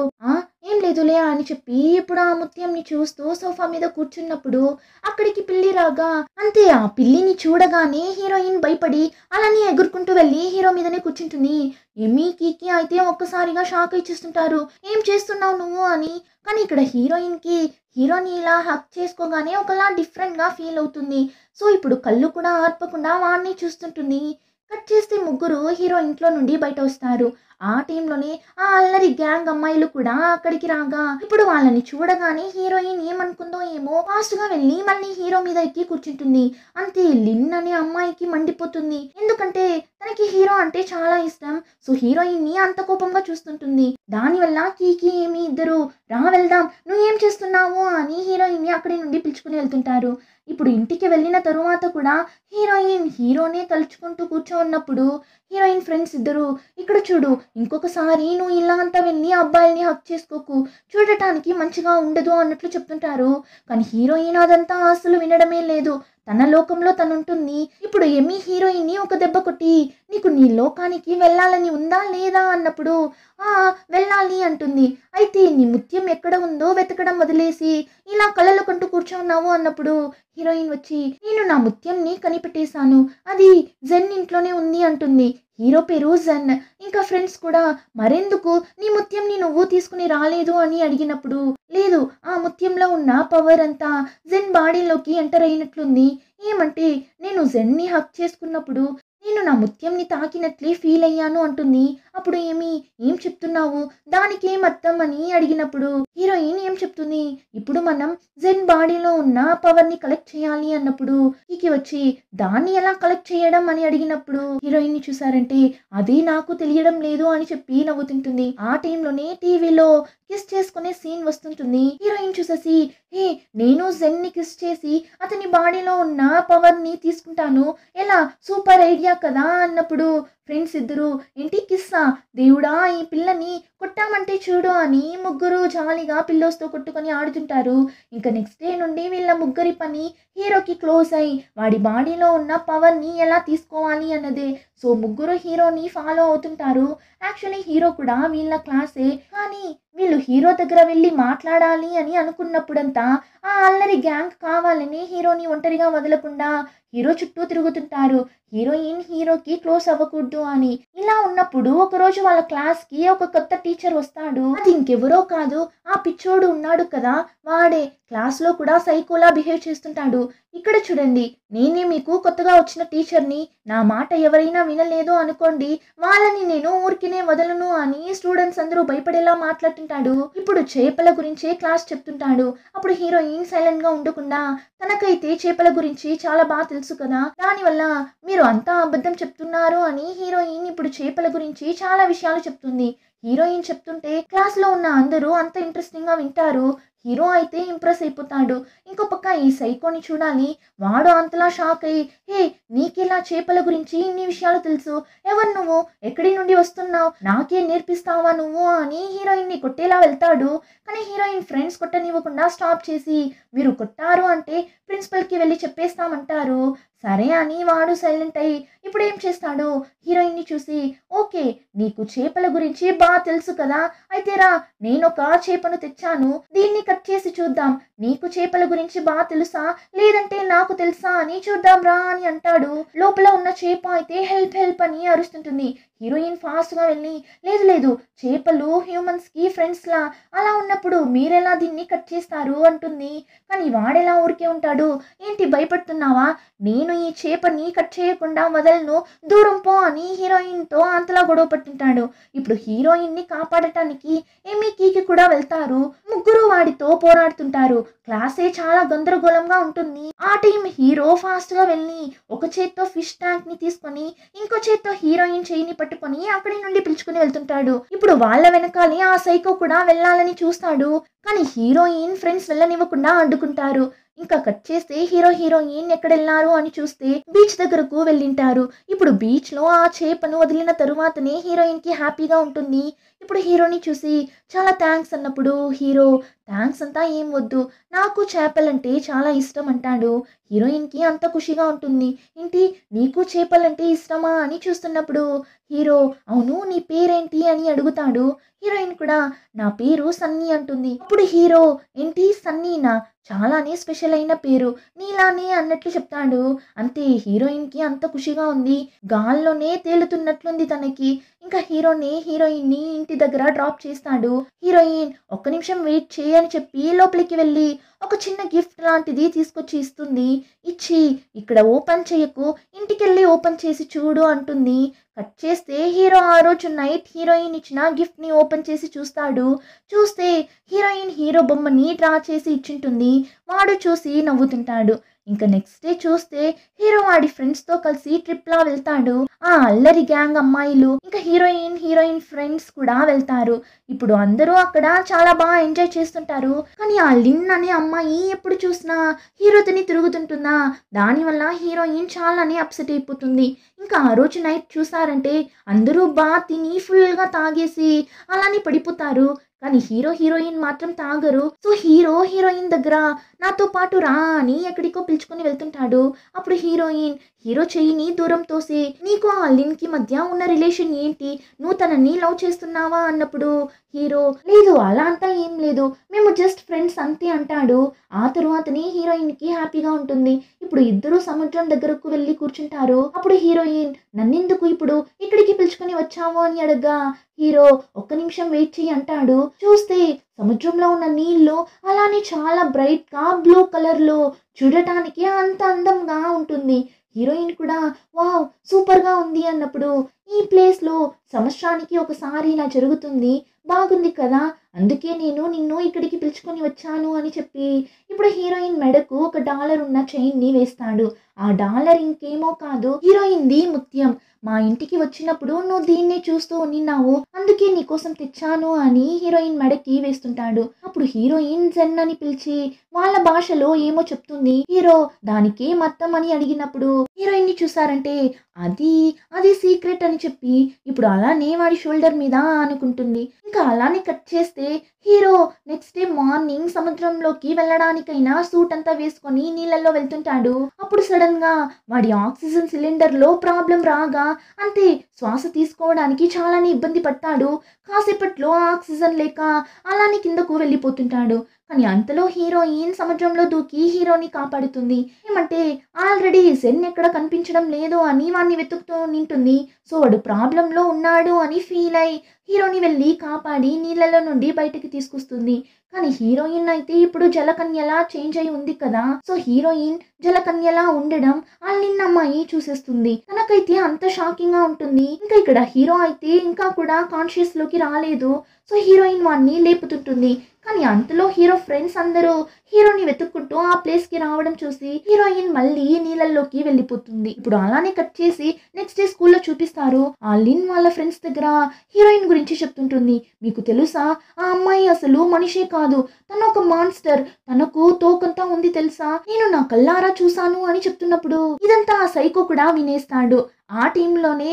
S1: ఏం లేదులే అని చెప్పి ఇప్పుడు ఆ ముత్యంని చూస్తూ సోఫా మీద కూర్చున్నప్పుడు అక్కడికి పిల్లి రాగా అంతే ఆ పిల్లిని చూడగానే హీరోయిన్ భయపడి అలానే ఎగురుకుంటూ వెళ్ళి హీరో మీదనే కూర్చుంటుంది. ఎమ్మీ కీకి అయితే ఒక్కసారిగా షాక్ ఇచ్చేస్తుంటారు. ఏం చేస్తున్నావు నువ్వు అని. కానీ ఇక్కడ హీరోయిన్కి హీరోని ఇలా హక్ చేసుకోగానే ఒకలా డిఫరెంట్గా ఫీల్ అవుతుంది. సో ఇప్పుడు కళ్ళు కూడా ఆర్పకుండా వాడిని చూస్తుంటుంది. కట్ చేస్తే ముగ్గురు హీరో ఇంట్లో నుండి బయట వస్తారు. ఆ టైంలోనే ఆ అల్లరి గ్యాంగ్ అమ్మాయిలు కూడా అక్కడికి రాగా ఇప్పుడు వాళ్ళని చూడగానే హీరోయిన్ ఏమనుకుందో ఏమో ఫాస్ట్ గా వెళ్ళి మళ్ళీ హీరో మీద ఎక్కి కూర్చుంటుంది. అంతే లిన్ అనే అమ్మాయికి మండిపోతుంది. ఎందుకంటే తనకి హీరో అంటే చాలా ఇష్టం. సో హీరోయిన్ ని అంత కోపంగా చూస్తుంటుంది. దానివల్ల కీకి ఏమి ఇద్దరు రా వెళ్దాం నువ్వేం చేస్తున్నావు అని హీరోయిన్ ని అక్కడి నుండి పిలుచుకుని వెళ్తుంటారు. ఇప్పుడు ఇంటికి వెళ్ళిన తరువాత కూడా హీరోయిన్ హీరోనే తలుచుకుంటూ కూర్చోన్నప్పుడు హీరోయిన్ ఫ్రెండ్స్ ఇద్దరు ఇక్కడ చూడు ఇంకొకసారి నువ్వు ఇలా అంతా వెళ్ళి అబ్బాయిల్ని హక్ చేసుకోకు చూడటానికి మంచిగా ఉండదు అన్నట్లు చెప్తుంటారు. కానీ హీరోయిన్ అదంతా అసలు వినడమే లేదు. తన లోకంలో తనుంటుంది. ఇప్పుడు ఎమ్మీ హీరోయిన్ ని ఒక దెబ్బ కొట్టి నీకు నీ లోకానికి వెళ్ళాలని ఉందా లేదా అన్నప్పుడు ఆ వెళ్ళాలి అంటుంది. అయితే నీ ముత్యం ఎక్కడ ఉందో వెతకడం వదిలేసి ఇలా కళ్ళలు కంటూ కూర్చున్నావు అన్నప్పుడు హీరోయిన్ వచ్చి నేను నా ముత్యంని కనిపెట్టేశాను, అది జెన్ ఇంట్లోనే ఉంది అంటుంది. హీరో పేరు జెన్. ఇంకా ఫ్రెండ్స్ కూడా మరెందుకు నీ ముత్యంని నువ్వు తీసుకుని రాలేదు అని అడిగినప్పుడు లేదు ఆ ముత్యంలో ఉన్న పవర్ అంతా జెన్ బాడీలోకి ఎంటర్ అయినట్లుంది. ఏమంటే నేను జెన్ని హక్ చేసుకున్నప్పుడు నేను నా ముత్యంని తాకినట్లే ఫీల్ అయ్యాను అంటుంది. అప్పుడు ఏం చెప్తున్నావు దానికేం అర్థం అని అడిగినప్పుడు హీరోయిన్ ఏం చెప్తుంది ఇప్పుడు మనం జెన్ బాడీలో ఉన్న పవర్ ని కలెక్ట్ చేయాలి అన్నప్పుడు కీకి వచ్చి దాన్ని ఎలా కలెక్ట్ చేయడం అని అడిగినప్పుడు హీరోయిన్ ని చూసారంటే అది నాకు తెలియడం లేదు అని చెప్పి నవ్వుతుంటుంది. ఆ టైంలోనే టీవీలో కిస్ చేసుకునే సీన్ వస్తుంటుంది. హీరోయిన్ చూసేసి హే నేను జెన్ ని కిస్ చేసి అతని బాడీలో ఉన్న పవర్ ని తీసుకుంటాను ఎలా సూపర్ ఐడియా కదా అన్నప్పుడు ఫ్రెండ్స్ ఇద్దరు ఏంటి కిస్సా దేవుడా ఈ పిల్లని కొట్టామంటే చూడు అని ముగ్గురు జాలీగా పిల్లోస్తో కొట్టుకొని ఆడుతుంటారు. ఇంకా నెక్స్ట్ డే నుండి వీళ్ళ ముగ్గురి పని హీరోకి క్లోజ్ అయ్యి వాడి బాడీలో ఉన్న పవర్ని ఎలా తీసుకోవాలి అన్నదే. సో ముగ్గురు హీరోని ఫాలో అవుతుంటారు. యాక్చువల్లీ హీరో కూడా వీళ్ళ క్లాసే. కానీ వీళ్ళు హీరో దగ్గర వెళ్ళి మాట్లాడాలి అని అనుకున్నప్పుడంతా ఆ అల్లరి గ్యాంగ్ కావాలని హీరోని ఒంటరిగా వదలకుండా హీరో చుట్టూ తిరుగుతుంటారు. హీరోయిన్ హీరోకి క్లోజ్ అవ్వకూడదు అని. ఇలా ఉన్నప్పుడు ఒకరోజు వాళ్ళ క్లాస్కి ఒక కొత్త టీచర్ వస్తాడు. అది ఇంకెవరో కాదు ఆ పిచ్చోడు ఉన్నాడు కదా వాడే. క్లాస్లో కూడా సైకోలా బిహేవ్ చేస్తుంటాడు. ఇక్కడ చూడండి నేనే మీకు కొత్తగా వచ్చిన టీచర్ని, నా మాట ఎవరైనా వినలేదు అనుకోండి వాళ్ళని నేను ఊరికినే వదలను అని స్టూడెంట్స్ అందరూ భయపడేలా మాట్లాడుతుంటాడు. ఇప్పుడు చేపల గురించే క్లాస్ చెప్తుంటాడు. అప్పుడు హీరోయిన్ సైలెంట్ గా ఉండకుండా తనకైతే చేపల గురించి చాలా బాగా తెలుసు కదా దానివల్ల మీరు అంతా అబద్ధం చెప్తున్నారు అని హీరోయిన్ ఇప్పుడు చేపల గురించి చాలా విషయాలు చెప్తుంది. హీరోయిన్ చెప్తుంటే క్లాస్ లో ఉన్న అందరూ అంత ఇంట్రెస్టింగ్ గా వింటారు. హీరో అయితే ఇంప్రెస్ అయిపోతాడు. ఇంకో పక్క ఈ సైకోని చూడాలి. వాడు అంతలా షాక్ అయ్యి హే నీకెలా చేపల గురించి ఇన్ని విషయాలు తెలుసు, ఎవరు నువ్వు, ఎక్కడి నుండి వస్తున్నావు, నాకే నేర్పిస్తావా నువ్వు అని హీరోయిన్ ని కొట్టేలా వెళ్తాడు. కానీ హీరోయిన్ ఫ్రెండ్స్ కొట్టనివ్వకుండా స్టాప్ చేసి మీరు కొట్టారు అంటే ప్రిన్సిపల్ కి వెళ్ళి చెప్పేస్తామంటారు. సరే అని వాడు సైలెంట్ అయ్యి ఇప్పుడు ఏం చేస్తాడు హీరోయిన్ ని చూసి ఓకే నీకు చేపల గురించి బాగా తెలుసు కదా అయితే రా నేనొక చేపను తెచ్చాను దీన్ని కట్ చేసి చూద్దాం, నీకు చేపల గురించి బాగా తెలుసా లేదంటే నాకు తెలుసా అని చూద్దాం రా అని అంటాడు. లోపల ఉన్న చేప అయితే హెల్ప్ హెల్ప్ అని అరుస్తుంటుంది. హీరోయిన్ ఫాస్ట్ గా వెళ్ళి లేదు లేదు చేపలు హ్యూమన్స్ కి ఫ్రెండ్స్ లా, అలా ఉన్నప్పుడు మీరెలా దీన్ని కట్ చేస్తారు అంటుంది. కానీ వాడెలా ఊరికే ఉంటాడు, ఏంటి భయపడుతున్నావా, నేను ఈ చేపని కట్ చేయకుండా వదలను దూరం పో అని హీరోయిన్ తో అంతలా గొడవ పట్టుంటాడు. ఇప్పుడు హీరోయిన్ ని కాపాడటానికి ఎమ్మీ కీకి కూడా వెళ్తారు. ముగ్గురు వాడితో పోరాడుతుంటారు. క్లాసే చాలా గందరగోళంగా ఉంటుంది. ఆ టైం హీరో ఫాస్ట్ గా వెళ్ళి ఒక చేత్తో ఫిష్ ట్యాంక్ ని తీసుకొని ఇంకో చేత్తో హీరోయిన్ చేయిని పట్టుకొని అక్కడి నుండి పిలుచుకుని వెళ్తుంటాడు. ఇప్పుడు వాళ్ళ వెనకాలే ఆ సైకో కూడా వెళ్ళాలని చూస్తాడు. కానీ హీరోయిన్ ఫ్రెండ్స్ వెళ్ళనివ్వకుండా అడ్డుకుంటారు. ఇంకా కట్ చేస్తే హీరో హీరోయిన్ ఎక్కడెళ్ళారు అని చూస్తే బీచ్ దగ్గరకు వెళ్ళింటారు. ఇప్పుడు బీచ్ లో ఆ చేపను వదిలిన తరువాతనే హీరోయిన్ కి హ్యాపీగా ఉంటుంది. ఇప్పుడు హీరోని చూసి చాలా థ్యాంక్స్ అన్నప్పుడు హీరో థ్యాంక్స్ అంతా ఏం వద్దు, నాకు చేపలంటే చాలా ఇష్టం అంటాడు. హీరోయిన్ కి అంత ఖుషిగా ఉంటుంది. ఏంటి, నీకు చేపలంటే ఇష్టమా అని చూస్తున్నప్పుడు హీరో అవును నీ పేరేంటి అని అడుగుతాడు. హీరోయిన్ కూడా నా పేరు సన్నీ అంటుంది. అప్పుడు హీరో ఏంటి సన్నీనా, చాలానే స్పెషల్ అయిన పేరు, నీలానే అన్నట్లు చెప్తాడు. అంతే, హీరోయిన్ కి అంత ఖుషిగా ఉంది, గాల్లోనే తేలుతున్నట్లుంది తనకి. ఇంకా హీరోయిన్ ని ఇంటి దగ్గర డ్రాప్ చేస్తాడు. హీరోయిన్ ఒక్క నిమిషం వెయిట్ చేయని చెప్పి లోపలికి వెళ్ళి ఒక చిన్న గిఫ్ట్ లాంటిది తీసుకొచ్చి ఇస్తుంది. ఇచ్చి ఇక్కడ ఓపెన్ చేయకు, ఇంటికెళ్ళి ఓపెన్ చేసి చూడు అంటుంది. కట్ చేస్తే హీరో ఆ రోజు నైట్ హీరోయిన్ ఇచ్చిన గిఫ్ట్ ని ఓపెన్ చేసి చూస్తాడు. చూస్తే హీరోయిన్ హీరో బొమ్మని డ్రా చేసి ఇచ్చింటుంది. వాడు చూసి నవ్వుతుంటాడు. ఇంకా నెక్స్ట్ డే చూస్తే హీరో వాడి ఫ్రెండ్స్ తో కలిసి ట్రిప్ లా వెళ్తాడు. ఆ అల్లరి గ్యాంగ్ అమ్మాయిలు ఇంకా హీరోయిన్ ఫ్రెండ్స్ కూడా వెళ్తారు. ఇప్పుడు అందరూ అక్కడ చాలా బాగా ఎంజాయ్ చేస్తుంటారు. కానీ ఆ లిన్ అనే అమ్మాయి ఎప్పుడు చూసినా హీరోతోని తిరుగుతుంటుందా, దానివల్ల హీరోయిన్ చాలానే అప్సెట్ అయిపోతుంది. ఇంకా ఆ రోజు నైట్ చూసారంటే అందరూ బాగా తిని ఫుల్గా తాగేసి అలానే పడిపోతారు. కానీ హీరోయిన్ మాత్రం తాగరు. సో హీరోయిన్ దగ్గర నాతో పాటు రా అని ఎక్కడికో పిలుచుకొని వెళ్తుంటాడు. అప్పుడు హీరో చెయ్యిని దూరం తోసి నీకు ఆ లిన్ కి మధ్య ఉన్న రిలేషన్ ఏంటి, నువ్వు తనని లవ్ చేస్తున్నావా అన్నప్పుడు హీరో లేదు అలా అంతా ఏం లేదు, మేము జస్ట్ ఫ్రెండ్స్ అంతే అంటాడు. ఆ తరువాతనే హీరోయిన్ కి హ్యాపీగా ఉంటుంది. ఇప్పుడు ఇద్దరు సముద్రం దగ్గరకు వెళ్ళి కూర్చుంటారు. అప్పుడు హీరోయిన్ నన్నెందుకు ఇప్పుడు ఇక్కడికి పిలుచుకొని వచ్చావు అని అడగ్గా హీరో ఒక్క నిమిషం వెయిట్ చెయ్యి అంటాడు. చూస్తే సముద్రంలో ఉన్న నీళ్ళు అలానే చాలా బ్రైట్ గా బ్లూ కలర్ లో చూడటానికి అంత అందంగా ఉంటుంది. హీరోయిన్ కూడా వావ్ సూపర్ గా ఉంది అన్నప్పుడు ఈ ప్లేస్ లో సంవత్సరానికి ఒకసారి ఇలా జరుగుతుంది, బాగుంది కదా, అందుకే నేను నిన్ను ఇక్కడికి పిలుచుకొని వచ్చాను అని చెప్పి ఇప్పుడు హీరోయిన్ మెడకు ఒక డాలర్ ఉన్న చైన్ ని వేస్తాడు. ఆ డాలర్ ఇంకేమో కాదు, హీరోయిన్ది ముత్యం. మా ఇంటికి వచ్చినప్పుడు నువ్వు దీన్నే చూస్తూ నిన్నావు, అందుకే నీకోసం తెచ్చాను అని హీరోయిన్ మెడకి వేస్తుంటాడు. అప్పుడు హీరోయిన్ జెన్ అని పిలిచి వాళ్ళ భాషలో ఏమో చెప్తుంది. హీరో దానికే మత్తం అని అడిగినప్పుడు హీరోయిన్ ని చూసారంటే అది సీక్రెట్ అని చెప్పి ఇప్పుడు అలానే వాడి షోల్డర్ మీద ఆనుకుంటుంది. ఇంకా అలానే కట్ చేస్తే హీరో నెక్స్ట్ డే మార్నింగ్ సముద్రంలోకి వెళ్ళడానికైనా సూట్ అంతా వేసుకొని నీళ్ళల్లో వెళ్తుంటాడు. అప్పుడు సడన్ గా వాడి ఆక్సిజన్ సిలిండర్ లో ప్రాబ్లం రాగా అంతే, శ్వాస తీసుకోవడానికి చాలానే ఇబ్బంది పడతాడు. కాసేపట్లో ఆక్సిజన్ లేక అలానే కిందకు వెళ్ళిపోతుంటాడు. కానీ అంతలో హీరోయిన్ సముద్రంలో దూకి హీరోని కాపాడుతుంది. ఏమంటే ఆల్రెడీ జెన్ ఎక్కడ కనిపించడం లేదు అని వాడిని వెతుకుతూ నింటుంది. సో వాడు ప్రాబ్లంలో ఉన్నాడు అని ఫీల్ అయి హీరోని వెళ్ళి కాపాడి నీళ్ళలో నుండి బయటకి తీసుకొస్తుంది. కానీ హీరోయిన్ అయితే ఇప్పుడు జలకన్యలా చేంజ్ అయి ఉంది కదా, సో హీరోయిన్ జలకన్యలా ఉండడం ఆ లిన్ అమ్మాయి చూసేస్తుంది. తనకైతే అంత షాకింగ్ గా ఉంటుంది. ఇంకా ఇక్కడ హీరో అయితే ఇంకా కూడా కాన్షియస్ లోకి రాలేదు. సో హీరోయిన్ వాడిని లేపుతుంటుంది. కానీ అంతలో హీరో ఫ్రెండ్స్ అందరూ హీరోని వెతుక్కుంటూ ఆ ప్లేస్ కి రావడం చూసి హీరోయిన్ మళ్ళీ నీళ్ళల్లోకి వెళ్ళిపోతుంది. ఇప్పుడు అలానే కట్ చేసి నెక్స్ట్ డే స్కూల్లో చూపిస్తారు. ఆ లిన్ వాళ్ళ ఫ్రెండ్స్ దగ్గర హీరోయిన్ గురించి చెప్తుంటుంది. మీకు తెలుసా, ఆ అమ్మాయి అసలు మనిషే కాదు, తను ఒక మాన్స్టర్, తనకు తోకంతా ఉంది తెలుసా, నేను నా కళ్ళారా చూసాను అని చెప్తున్నప్పుడు ఇదంతా ఆ సైకో కూడా వినేస్తాడు. ఆ టీంలోనే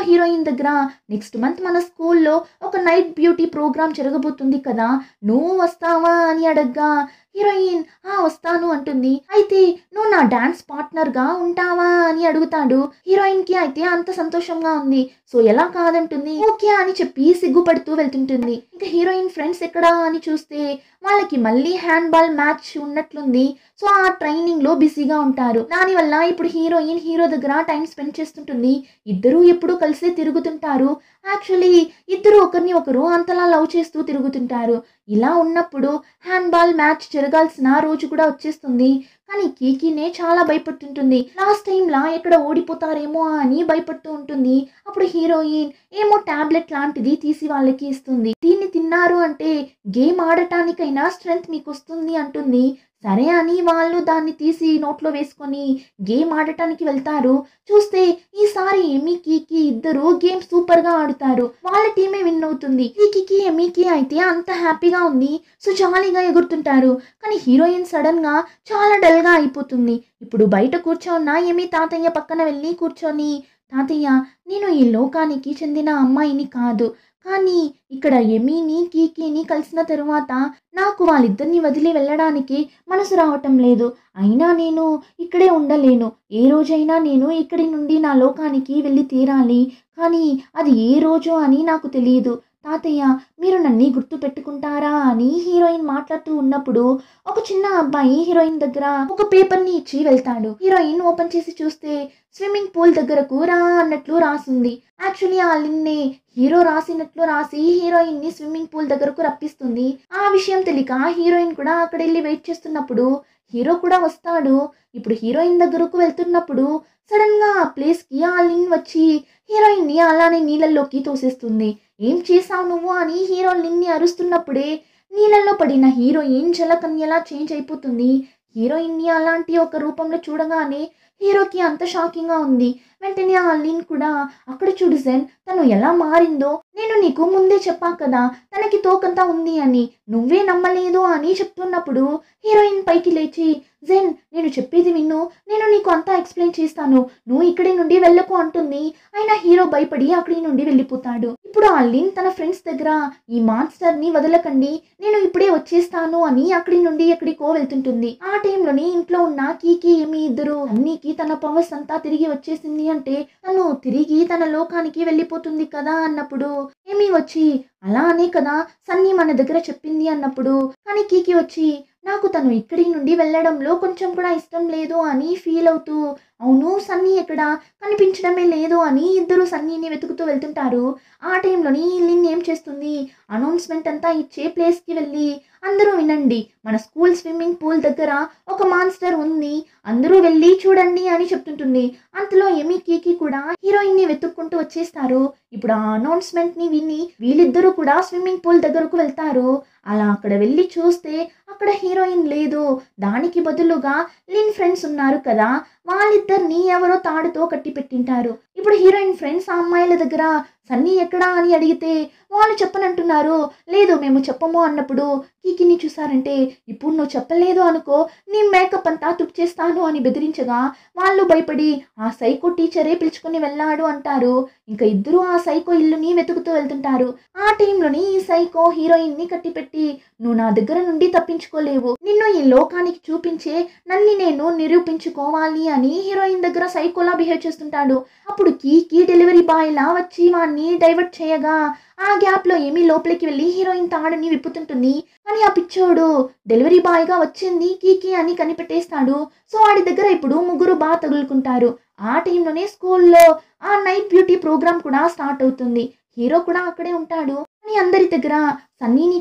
S1: హీరోయిన్ దగ్గర నెక్స్ట్ మంత్ మన స్కూల్లో ఒక నైట్ బ్యూటీ ప్రోగ్రామ్ జరగబోతుంది కదా, నువ్వు వస్తావా అని అడగ్గా హీరోయిన్ వస్తాను అంటుంది. అయితే నువ్వు నా డాన్స్ పార్ట్నర్ గా ఉంటావా అని అడుగుతాడు. హీరోయిన్ కి అయితే అంత సంతోషంగా ఉంది. సో ఎలా కాదంటుంది, ఓకే అని చెప్పి సిగ్గుపడుతూ వెళ్తుంటుంది. ఇంకా హీరోయిన్ ఫ్రెండ్స్ ఎక్కడా అని చూస్తే వాళ్ళకి మళ్ళీ హ్యాండ్ బాల్ మ్యాచ్ ఉన్నట్లుంది. సో ఆ ట్రైనింగ్ లో బిజీగా ఉంటారు. దానివల్ల ఇప్పుడు హీరోయిన్ హీరో దగ్గర టైం స్పెండ్ చేస్తుంటుంది. ఇద్దరు ఎప్పుడు కలిసే తిరుగుతుంటారు. యాక్చువల్లీ ఇద్దరు ఒకరిని ఒకరు అంతలా లవ్ చేస్తూ తిరుగుతుంటారు. ఇలా ఉన్నప్పుడు హ్యాండ్ బాల్ మ్యాచ్ జరగాల్సిన రోజు కూడా వచ్చేస్తుంది. కానీ కీకీనే చాలా భయపడుతుంటుంది. లాస్ట్ టైంలా ఎక్కడ ఓడిపోతారేమో అని భయపడుతూ ఉంటుంది. అప్పుడు హీరోయిన్ ఏమో టాబ్లెట్ లాంటిది తీసి వాళ్ళకి ఇస్తుంది. దీన్ని తిన్నారు అంటే గేమ్ ఆడటానికైనా స్ట్రెంగ్త్ మీకు వస్తుంది అంటుంది. సరే అని వాళ్ళు దాన్ని తీసి నోట్లో వేసుకొని గేమ్ ఆడటానికి వెళ్తారు. చూస్తే ఈసారి ఎమీ కీకి ఇద్దరు గేమ్ సూపర్గా ఆడుతారు. వాళ్ళ టీమే విన్ అవుతుంది. కీకి ఎమీకి అయితే అంత హ్యాపీగా ఉంది. సో జాలీగా ఎగురుతుంటారు. కానీ హీరోయిన్ సడన్గా చాలా డల్గా అయిపోతుంది. ఇప్పుడు బయట కూర్చోన్న ఎమీ తాతయ్య పక్కన వెళ్ళి కూర్చొని, తాతయ్య, నేను ఈ లోకానికి చెందిన అమ్మాయిని కాదు. కానీ ఇక్కడ ఎమీని కీకీని కలిసిన తరువాత నాకు వాళ్ళిద్దరిని వదిలి వెళ్ళడానికి మనసు రావటం లేదు. అయినా నేను ఇక్కడే ఉండలేను. ఏ రోజైనా నేను ఇక్కడి నుండి నా లోకానికి వెళ్ళి తీరాలి. కానీ అది ఏ రోజో అని నాకు తెలియదు. తాతయ్య, మీరు నన్ను గుర్తు పెట్టుకుంటారా అని హీరోయిన్ మాట్లాడుతూ ఉన్నప్పుడు ఒక చిన్న అబ్బాయి హీరోయిన్ దగ్గర ఒక పేపర్ని ఇచ్చి వెళ్తాడు. హీరోయిన్ ఓపెన్ చేసి చూస్తే స్విమ్మింగ్ పూల్ దగ్గరకు రా అన్నట్లు రాసింది. యాక్చువల్లీ ఆ లిన్నే హీరో రాసినట్లు రాసి హీరోయిన్ ని స్విమ్మింగ్ పూల్ దగ్గరకు రప్పిస్తుంది. ఆ విషయం తెలియక హీరోయిన్ కూడా అక్కడ వెళ్ళి వెయిట్ చేస్తున్నప్పుడు హీరో కూడా వస్తాడు. ఇప్పుడు హీరోయిన్ దగ్గరకు వెళ్తున్నప్పుడు సడన్ గా ఆ ప్లేస్ కి ఆ లిన్ వచ్చి హీరోయిన్ ని అలానే నీళ్ళల్లోకి తోసేస్తుంది. ఏం చేసావు నువ్వు అని హీరో లిన్ ని అరుస్తున్నప్పుడే నీళ్ళల్లో పడిన హీరోయిన్ జలకన్యలా చేంజ్ అయిపోతుంది. హీరోయిన్ ని అలాంటి ఒక రూపంలో చూడగానే హీరోకి అంత షాకింగ్గా ఉంది. వెంటనే ఆ లిన్ కూడా, అక్కడ చూడు జెన్, తను ఎలా మారిందో, నేను నీకు ముందే చెప్పా కదా తనకి తోకంతా ఉంది అని, నువ్వే నమ్మలేదు అని చెప్తున్నప్పుడు హీరోయిన్ పైకి లేచి, జెన్, నేను చెప్పేది విన్ను, నేను నీకు అంతా ఎక్స్ప్లెయిన్ చేస్తాను, నువ్వు ఇక్కడి నుండి వెళ్ళకు అంటుంది. అయినా హీరో భయపడి అక్కడి నుండి వెళ్ళిపోతాడు. ఇప్పుడు ఆ లిన్ తన ఫ్రెండ్స్ దగ్గర, ఈ మాన్స్టర్ని వదలకండి, నేను ఇప్పుడే వచ్చేస్తాను అని అక్కడి నుండి ఎక్కడికో వెళ్తుంటుంది. ఆ టైంలోనే ఇంట్లో ఉన్న కీకి ఎమీ ఇద్దరు అన్నీకి తన పవర్స్ అంతా తిరిగి వచ్చేసింది అంటే తను తిరిగి తన లోకానికి వెళ్ళిపోతుంది కదా అన్నప్పుడు ఎమీ వచ్చి, అలా అనే కదా సన్నీ మన దగ్గర చెప్పింది అన్నప్పుడు, కానీ కీకి వచ్చి, నాకు తను ఇక్కడి నుండి వెళ్ళడంలో కొంచెం కూడా ఇష్టం లేదు అని ఫీల్ అవుతూ, అవును సన్నీ ఎక్కడ కనిపించడమే లేదు అని ఇద్దరు సన్నీని వెతుకుతూ వెళ్తుంటారు. ఆ టైంలోని లిన్ ఏం చేస్తుంది, అనౌన్స్మెంట్ అంతా ఇచ్చే ప్లేస్కి వెళ్ళి, అందరూ వినండి, మన స్కూల్ స్విమ్మింగ్ పూల్ దగ్గర ఒక మాన్స్టర్ ఉంది, అందరూ వెళ్ళి చూడండి అని చెప్తుంటుంది. అంతలో ఎమీ కీకి కూడా హీరోయిన్ ని వెతుక్కుంటూ వచ్చేస్తారు. ఇప్పుడు ఆ అనౌన్స్మెంట్ ని విని వీళ్ళిద్దరూ కూడా స్విమ్మింగ్ పూల్ దగ్గరకు వెళ్తారు. అలా అక్కడ వెళ్ళి చూస్తే అక్కడ హీరోయిన్ లేదు. దానికి బదులుగా లిన్ ఫ్రెండ్స్ ఉన్నారు కదా, వాళ్ళిద్దరిని ఎవరో తాడుతో కట్టి పెట్టింటారు. ఇప్పుడు హీరోయిన్ ఫ్రెండ్స్ ఆ అమ్మాయిల దగ్గర సన్నీ ఎక్కడా అని అడిగితే వాళ్ళు చెప్పనంటున్నారు. లేదు మేము చెప్పము అన్నప్పుడు కీకిని చూసారంటే, ఇప్పుడు నువ్వు చెప్పలేదు అనుకో నీ మేకప్ అంతా తుడిచేస్తాను అని బెదిరించగా వాళ్ళు భయపడి ఆ సైకో టీచరే పిలుచుకొని వెళ్ళాడు అంటారు. ఇంకా ఇద్దరు ఆ సైకో ఇల్లుని వెతుకుతూ వెళ్తుంటారు. ఆ టైంలోని ఈ సైకో హీరోయిన్ ని కట్టిపెట్టి, నువ్వు నా దగ్గర నుండి తప్పించుకోలేవు, నిన్ను ఈ లోకానికి చూపించే నన్ను నేను నిరూపించుకోవాలి అని హీరోయిన్ దగ్గర సైకోలా బిహేవ్ చేస్తుంటాడు. అప్పుడు కీకి డెలివరీ బాయ్ లా వచ్చి వాడిని డైవర్ట్ చేయగా ఆ గ్యాప్ లో ఏమీ లోపలికి వెళ్ళి హీరోయిన్ తాడుని విప్పుతుంటుంది. కానీ ఆ పిచ్చోడు డెలివరీ బాయ్ గా వచ్చింది కీకి అని కనిపెట్టేస్తాడు. సో వాడి దగ్గర ఇప్పుడు ముగ్గురు బాగా తగులుకుంటారు. ఆ టైంలోనే స్కూల్లో ఆ నైట్ బ్యూటీ ప్రోగ్రామ్ కూడా స్టార్ట్ అవుతుంది. హీరో కూడా అక్కడే ఉంటాడు. కానీ అందరి దగ్గర సన్నీని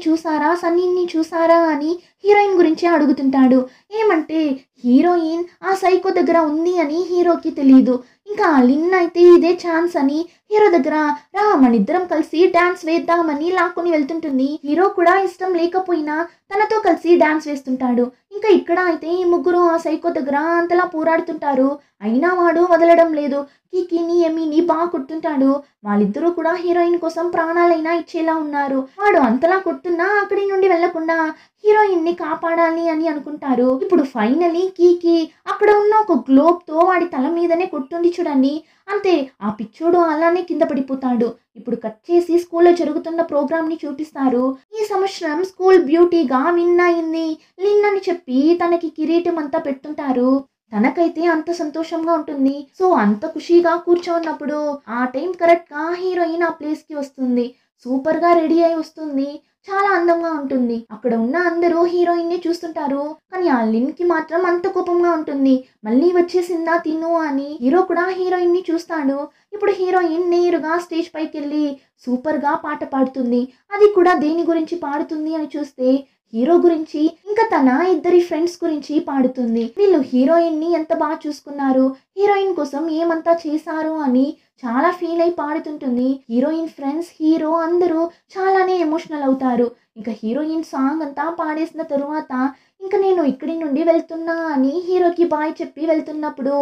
S1: చూసారా అని హీరోయిన్ గురించి అడుగుతుంటాడు. ఏమంటే హీరోయిన్ ఆ సైకో దగ్గర ఉంది అని హీరోకి తెలియదు. ఇంకా లిన్ అయితే ఇదే ఛాన్స్ అని హీరో దగ్గర, రా మనిద్దరం కలిసి డాన్స్ వేద్దామని లాక్కొని వెళ్తుంటుంది. హీరో కూడా ఇష్టం లేకపోయినా తనతో కలిసి డాన్స్ వేస్తుంటాడు. ఇంకా ఇక్కడ అయితే ఈ ముగ్గురు ఆ సైకో దగ్గర అంతలా పోరాడుతుంటారు. అయినా వాడు వదలడం లేదు. కీకిని ఎమీని బాగా కొడుతుంటాడు. వాళ్ళిద్దరూ కూడా హీరోయిన్ కోసం ప్రాణాలైనా ఇచ్చేలా ఉన్నారు. వాడు అంతలా కొడుతున్నా అక్కడి నుండి వెళ్లకుండా హీరోయిన్ ని కాపాడాలి అని అనుకుంటారు. ఇప్పుడు ఫైనలీ కీకి అక్కడ ఉన్న ఒక గ్లోబ్ తో వాడి తల మీదనే కొట్టుంది చూడండి. అంతే, ఆ పిచ్చోడు అలానే కింద పడిపోతాడు. ఇప్పుడు కట్ చేసి స్కూల్లో జరుగుతున్న ప్రోగ్రామ్ ని చూపిస్తారు. ఈ సంవత్సరం స్కూల్ బ్యూటీగా విన్ అయింది లిన్ అని చెప్పి తనకి కిరీటం అంతా పెడుతుంటారు. తనకైతే అంత సంతోషంగా ఉంటుంది. సో అంత ఖుషిగా కూర్చోన్నప్పుడు ఆ టైం కరెక్ట్ గా హీరోయిన్ ఆ ప్లేస్ కి వస్తుంది. సూపర్ గా రెడీ అయి వస్తుంది. చాలా అందంగా ఉంటుంది. అక్కడ ఉన్న అందరూ హీరోయిన్ ని చూస్తుంటారు. కానీ ఆ లిన్ కి మాత్రం అంత కోపంగా ఉంటుంది. మళ్ళీ వచ్చేసిందా తిను అని హీరో కూడా హీరోయిన్ ని చూస్తాడు. ఇప్పుడు హీరోయిన్ నేరుగా స్టేజ్ పైకి వెళ్ళి సూపర్ గా పాట పాడుతుంది. అది కూడా దేని గురించి పాడుతుంది అని చూస్తే హీరో గురించి, ఇంకా తన ఇద్దరి ఫ్రెండ్స్ గురించి పాడుతుంది. వీళ్ళు హీరోయిన్ ని ఎంత బాగా చూసుకున్నారు, హీరోయిన్ కోసం ఏమంతా చేశారు అని చాలా ఫీల్ అయి పాడుతుంటుంది. హీరోయిన్ ఫ్రెండ్స్, హీరో అందరూ చాలానే ఎమోషనల్ అవుతారు. ఇంకా హీరోయిన్ సాంగ్ అంతా పాడేసిన తరువాత ఇంకా నేను ఇక్కడి నుండి వెళ్తున్నా అని హీరోకి బాయ్ చెప్పి వెళ్తున్నప్పుడు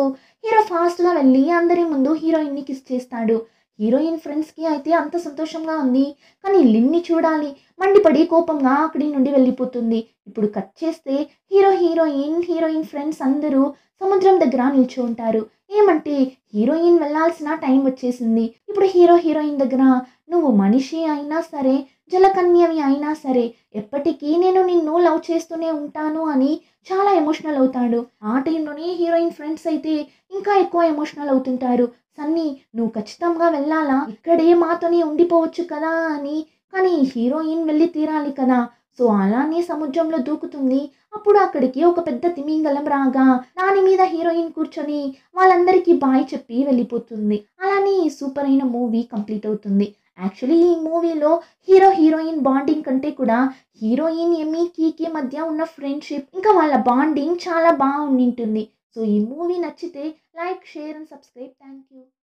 S1: హీరో ఫాస్ట్గా వెళ్ళి అందరి ముందు హీరోయిన్ని కిస్ చేస్తాడు. హీరోయిన్ ఫ్రెండ్స్కి అయితే అంత సంతోషంగా ఉంది, కానీ లిన్ని చూడాలి మండిపడి కోపంగా అక్కడి నుండి వెళ్ళిపోతుంది. ఇప్పుడు కట్ చేస్తే హీరోయిన్ ఫ్రెండ్స్ అందరూ సముద్రం దగ్గర నిల్చో ఉంటారు. ఏమంటే హీరోయిన్ వెళ్ళాల్సిన టైం వచ్చేసింది. ఇప్పుడు హీరోయిన్ దగ్గర నువ్వు మనిషి అయినా సరే, జలకన్యవి అయినా సరే, ఎప్పటికీ నేను నిన్ను లవ్ చేస్తూనే ఉంటాను అని చాలా ఎమోషనల్ అవుతాడు. ఆ టైంలోనే హీరోయిన్ ఫ్రెండ్స్ అయితే ఇంకా ఎక్కువ ఎమోషనల్ అవుతుంటారు. సన్నీ, నువ్వు ఖచ్చితంగా వెళ్ళాలా, ఇక్కడే మాతోనే ఉండిపోవచ్చు కదా అని. కానీ హీరోయిన్ వెళ్ళి తీరాలి కదా. సో అలానే సముద్రంలో దూకుతుంది. అప్పుడు అక్కడికి ఒక పెద్ద తిమింగలం రాగా దాని మీద హీరోయిన్ కూర్చొని వాళ్ళందరికీ బాయ్ చెప్పి వెళ్ళిపోతుంది. అలానే ఈ సూపర్ అయిన మూవీ కంప్లీట్ అవుతుంది. యాక్చువల్లీ ఈ మూవీలో హీరోయిన్ బాండింగ్ కంటే కూడా హీరోయిన్ ఎమ్మీ కీకి మధ్య ఉన్న ఫ్రెండ్షిప్ ఇంకా వాళ్ళ బాండింగ్ చాలా బాగా ఉండింటుంది. సో ఈ మూవీ నచ్చితే like, share and subscribe. Thank you.